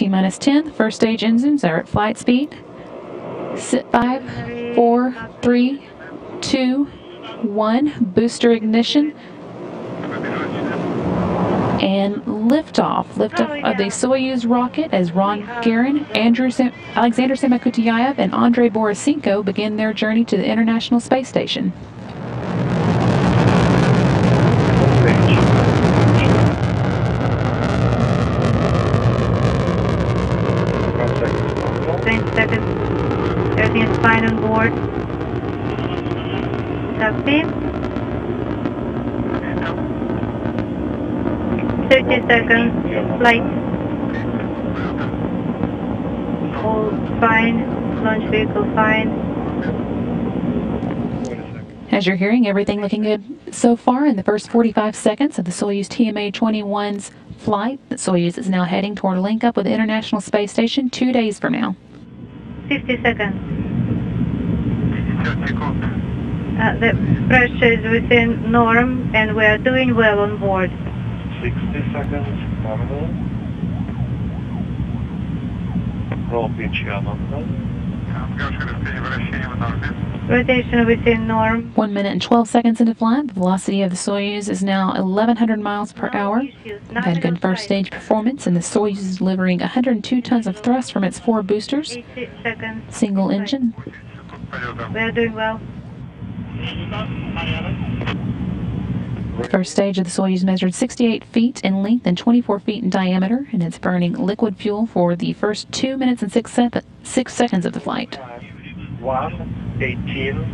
T-minus 10. The first stage engines are at flight speed. Sit 5, 4, 3, 2, 1. Booster ignition. And liftoff. Liftoff of the Soyuz rocket as Ron Garin, Alexander Samakutayev, and Andrei Borisenko begin their journey to the International Space Station. Everything is fine on board. Copy. 30 seconds. Flight. All fine. Launch vehicle fine. As you're hearing, everything looking good so far in the first 45 seconds of the Soyuz TMA-21's flight. The Soyuz is now heading toward a link up with the International Space Station 2 days from now. 50 seconds. The pressure is within norm and we are doing well on board. 60 seconds, nominal. Roll pitch nominal. Rotation within norm. 1 minute and 12 seconds into flight. The velocity of the Soyuz is now 1,100 miles per hour. We've had good first stage performance, and the Soyuz is delivering 102 tons of thrust from its 4 boosters. 80 seconds. Single engine. We are doing well. First stage of the Soyuz measured 68 feet in length and 24 feet in diameter, and it's burning liquid fuel for the first 2 minutes and 6 seconds of the flight. 1:18.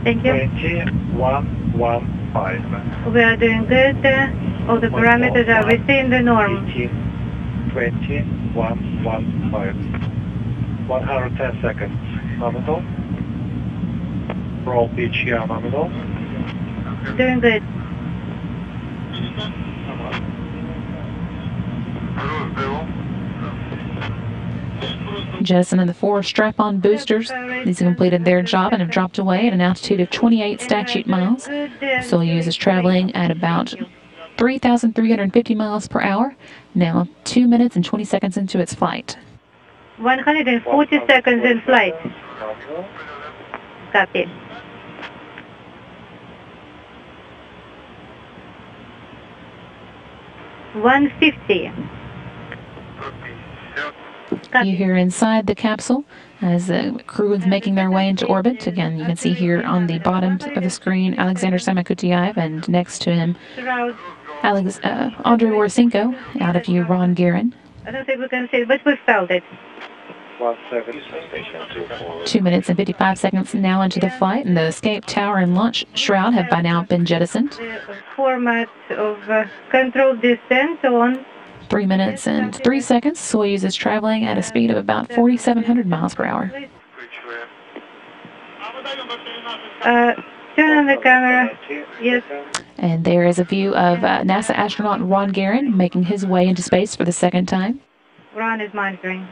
Thank you. 21:15. We are doing good. All the parameters are within the norm. 21:15. 110 seconds. Nominal. Roll pitch nominal. Doing good. Jettison and the 4 strap-on boosters. These have completed their job and have dropped away at an altitude of 28 statute miles. Soyuz is traveling at about 3,350 miles per hour, now 2 minutes and 20 seconds into its flight. 140 seconds in flight. Copy. $150. You hear inside the capsule as the crew is making their way into orbit. Again, you can see here on the bottom of the screen Alexander Samakutayev, and next to him Andrei Borisenko, out of view Ron Garin. I don't think we can see it, but we felt it. 2 minutes and 55 seconds now into the flight, and the escape tower and launch shroud have by now been jettisoned. The format of controlled descent on. 3 minutes and 3 seconds. Soyuz is traveling at a speed of about 4,700 miles per hour. Turn on the camera. Yes. And there is a view of NASA astronaut Ron Garin making his way into space for the second time. Ron is monitoring.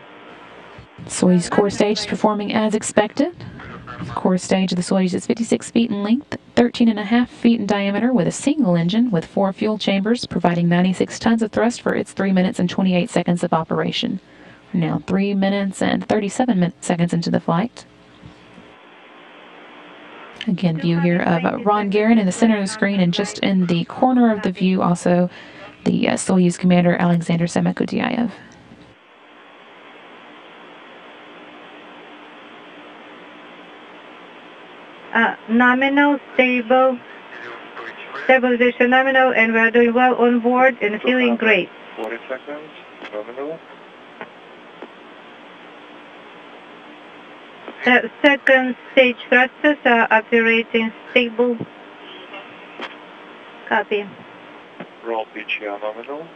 Soyuz core stage is performing as expected. The core stage of the Soyuz is 56 feet in length, 13.5 feet in diameter, with a single engine with 4 fuel chambers, providing 96 tons of thrust for its 3 minutes and 28 seconds of operation. We're now 3 minutes and 37 seconds into the flight. Again, view here of Ron Garin in the center of the screen, and just in the corner of the view also the Soyuz commander Alexander Samakutayev. Nominal, stable, stabilization nominal, and we are doing well on board and feeling great. 40 seconds, nominal. The second stage thrusters are operating stable. Copy. Roll pitch nominal.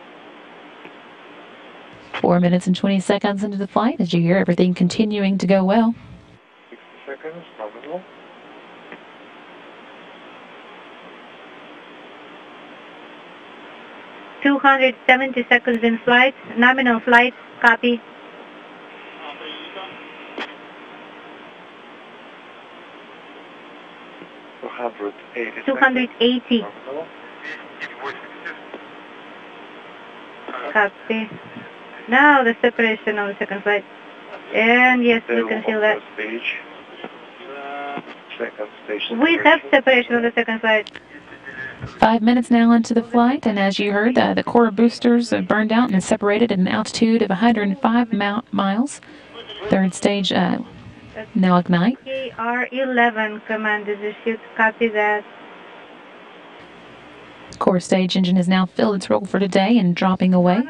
4 minutes and 20 seconds into the flight, as you hear everything continuing to go well. 60 seconds, nominal. $270 seconds in flight. Nominal flight. Copy. $280. Copy. Now the separation on the second flight. And yes, we can feel that. First stage. Second stage. We have separation on the second flight. 5 minutes now into the flight, and as you heard, the core boosters burned out and separated at an altitude of 105 miles. Third stage now ignite. KR-11 command is issued. Copy that. Core stage engine has now filled its role for today and dropping away.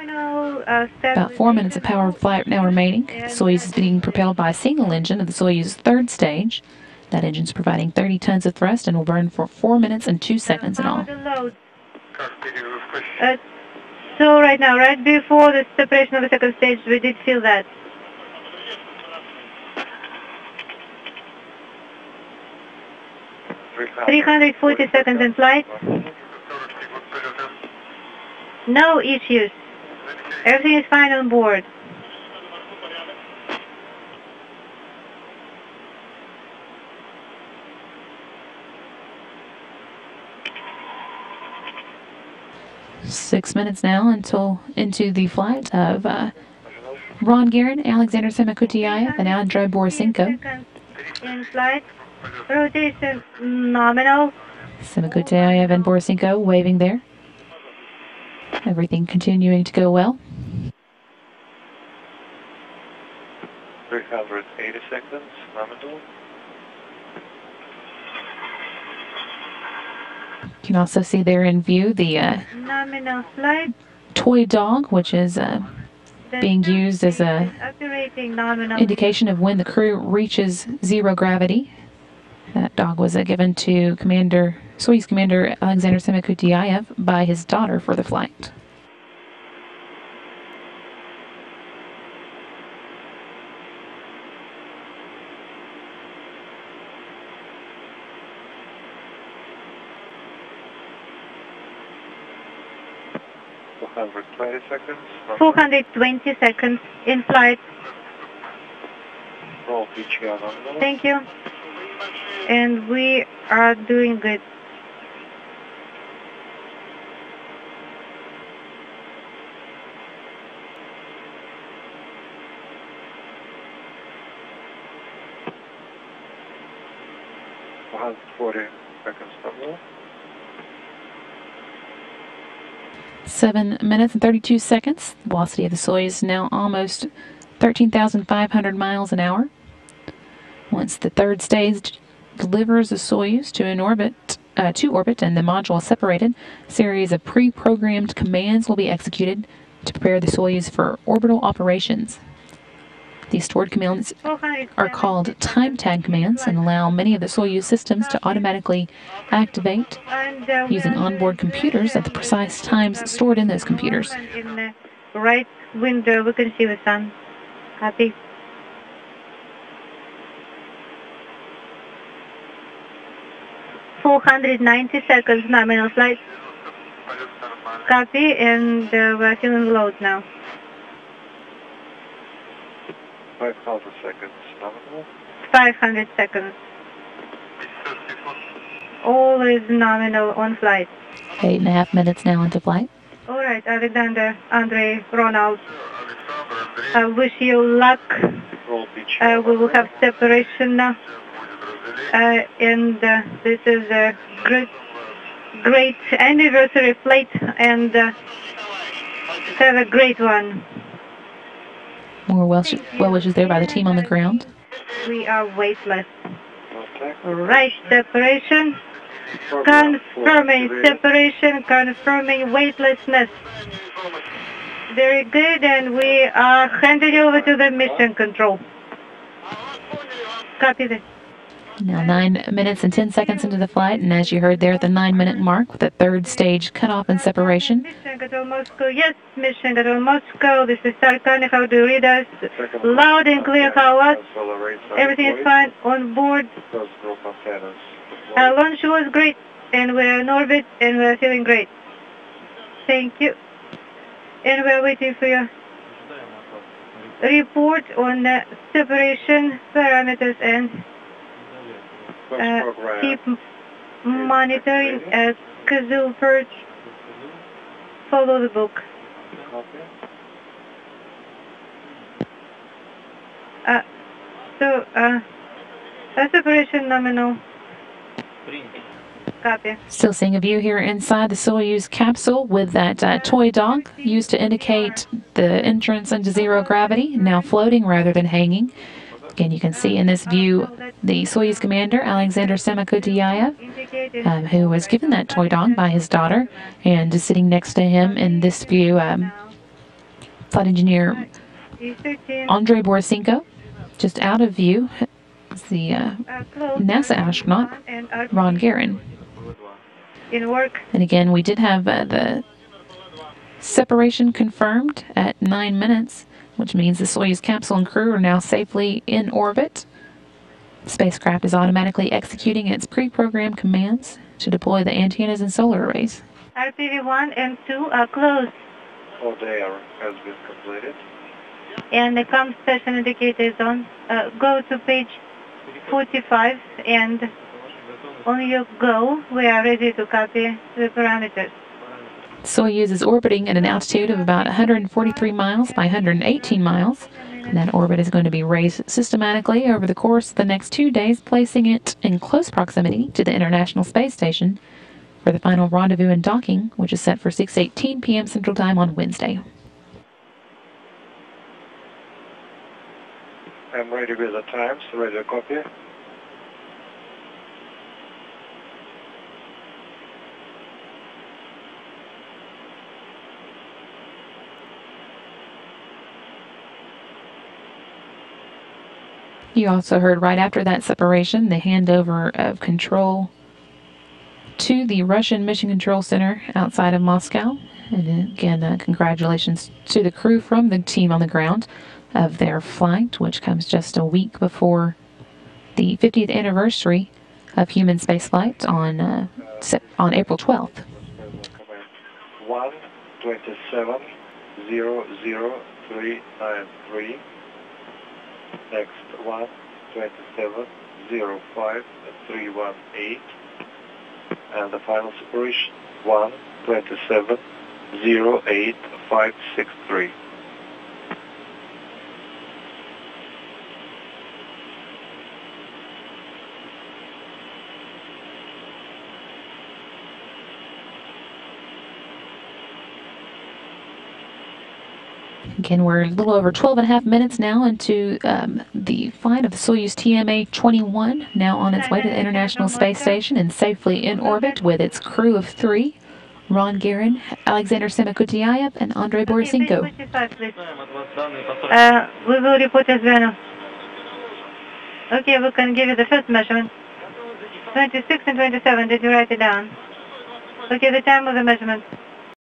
About 4 minutes of power flight now remaining. Soyuz is being propelled by a single engine of the Soyuz third stage. That engine's providing 30 tons of thrust and will burn for 4 minutes and 2 seconds in all. So right now, right before the separation of the second stage, we did feel that. Three 340 seconds in flight. No issues. Everything is fine on board. Six minutes now into the flight of Ron Guerin, Alexander Semikutyaev, and Andrei Borisenko. In flight. Rotation nominal. Semikutyaev and Borisenko waving there. Everything continuing to go well. 380 seconds, nominal. You can also see there in view the Nominal flight. toy dog, which is being used as a indication of when the crew reaches zero gravity. That dog was given to Soyuz Commander Alexander Semikutyaev by his daughter for the flight. Seconds. 420 seconds in flight. Roll PGR nominal. Thank you. And we are doing good. About 40 seconds nominal. 7 minutes and 32 seconds. The velocity of the Soyuz is now almost 13,500 miles an hour. Once the third stage delivers the Soyuz to orbit and the module is separated, a series of pre-programmed commands will be executed to prepare the Soyuz for orbital operations. These stored commands are called time tag commands and allow many of the Soyuz systems to automatically activate using onboard computers at the precise times stored in those computers. In the right window, we can see the sun. Copy. .490 seconds nominal flight. Copy, and we're feeling load now. 500 seconds nominal. 500 seconds. All is nominal on flight. 8.5 minutes now into flight. All right, Alexander, Andrei, Ronald. I wish you luck. Roll PGR. We will have separation now. And this is a great anniversary flight, and have a great one. More well wishes there by the team on the ground. We are weightless. Right, separation. Confirming separation, confirming weightlessness. Very good, and we are handing over to the mission control. Copy this. Now 9 minutes and 10 seconds into the flight, and as you heard there at the 9-minute mark with the third stage cutoff and separation. Mission Control Moscow, yes, Mission Control Moscow, this is Sarkani, how do you read us? Loud and clear, how us? Everything is fine on board. Our launch was great, and we're in orbit, and we're feeling great. Thank you. And we're waiting for your report on the separation parameters and keep monitoring as Kazoo Perch. Follow the book. So, separation nominal. Copy. Still seeing a view here inside the Soyuz capsule with that toy dog used to indicate the entrance into zero gravity, now floating rather than hanging. Again, you can see in this view the Soyuz commander, Alexander Semikutiayev, who was given that toy dog by his daughter, and just sitting next to him in this view, flight engineer Andrei Borisenko. Just out of view is the NASA astronaut, Ron Garan. In work. And again, we did have the separation confirmed at 9 minutes, which means the Soyuz capsule and crew are now safely in orbit. The spacecraft is automatically executing its pre-programmed commands to deploy the antennas and solar arrays. RPV-1 and 2 are closed. All day has been completed. And the comm station indicator is on. Go to page 45 and on your go, we are ready to copy the parameters. Soyuz is orbiting at an altitude of about 143 miles by 118 miles. And that orbit is going to be raised systematically over the course of the next 2 days, placing it in close proximity to the International Space Station for the final rendezvous and docking, which is set for 6:18 p.m. Central Time on Wednesday. I'm ready with the times, ready to copy. You also heard right after that separation the handover of control to the Russian Mission Control Center outside of Moscow. And again, congratulations to the crew from the team on the ground of their flight, which comes just a week before the 50th anniversary of human spaceflight on April 12th. 1:27:00393. Next 1:27:05318. And the final separation 1:27:08563. Again, we're a little over 12.5 minutes now into the flight of the Soyuz TMA-21, now on its way to the International Space Station and safely in orbit with its crew of 3, Ron Garan, Alexander Semikutiayev, and Andrei Borisenko. We will report as well. Okay, we can give you the first measurement. 26 and 27, did you write it down? Okay, the time of the measurement.